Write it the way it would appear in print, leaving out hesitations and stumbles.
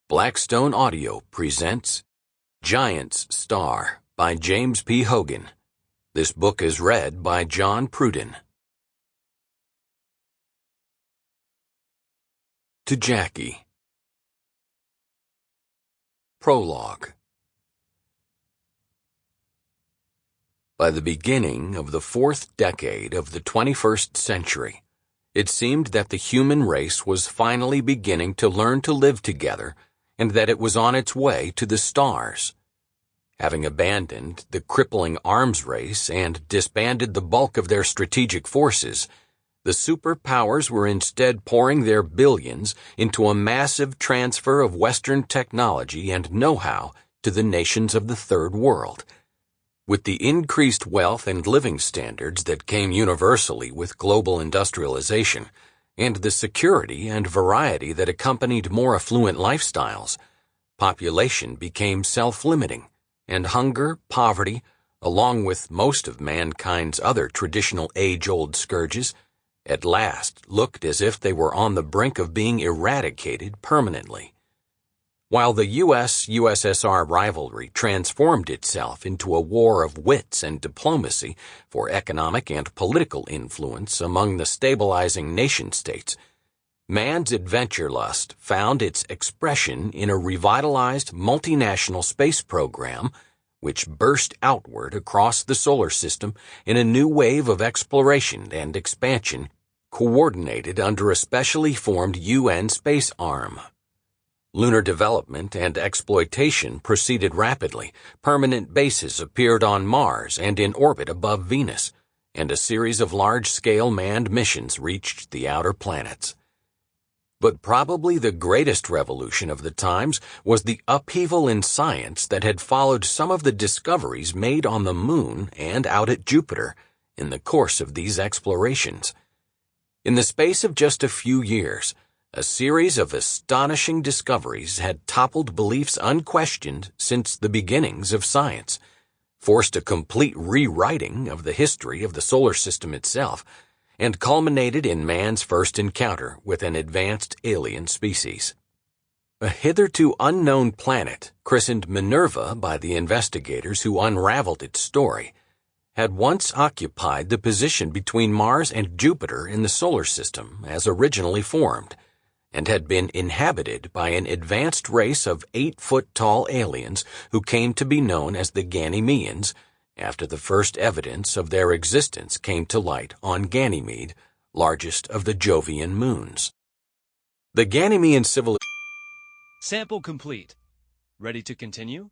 Blackstone Audio presents Giant's Star by James P. Hogan. This book is read by John Pruden. To Jackie. Prologue. By the beginning of the fourth decade of the 21st century, it seemed that the human race was finally beginning to learn to live together and that it was on its way to the stars. Having abandoned the crippling arms race and disbanded the bulk of their strategic forces, the superpowers were instead pouring their billions into a massive transfer of Western technology and know-how to the nations of the Third World. With the increased wealth and living standards that came universally with global industrialization, and the security and variety that accompanied more affluent lifestyles, population became self-limiting, and hunger, poverty, along with most of mankind's other traditional age-old scourges, at last looked as if they were on the brink of being eradicated permanently. While the U.S.-USSR rivalry transformed itself into a war of wits and diplomacy for economic and political influence among the stabilizing nation-states, man's adventure lust found its expression in a revitalized multinational space program which burst outward across the solar system in a new wave of exploration and expansion coordinated under a specially formed UN space arm. Lunar development and exploitation proceeded rapidly, permanent bases appeared on Mars and in orbit above Venus, and a series of large-scale manned missions reached the outer planets. But probably the greatest revolution of the times was the upheaval in science that had followed some of the discoveries made on the Moon and out at Jupiter in the course of these explorations. In the space of just a few years, a series of astonishing discoveries had toppled beliefs unquestioned since the beginnings of science, forced a complete rewriting of the history of the solar system itself, and culminated in man's first encounter with an advanced alien species. A hitherto unknown planet, christened Minerva by the investigators who unraveled its story, had once occupied the position between Mars and Jupiter in the solar system as originally formed, and had been inhabited by an advanced race of 8-foot-tall aliens who came to be known as the Ganymeans after the first evidence of their existence came to light on Ganymede, largest of the Jovian moons. The Ganymean civilization. Sample complete. Ready to continue?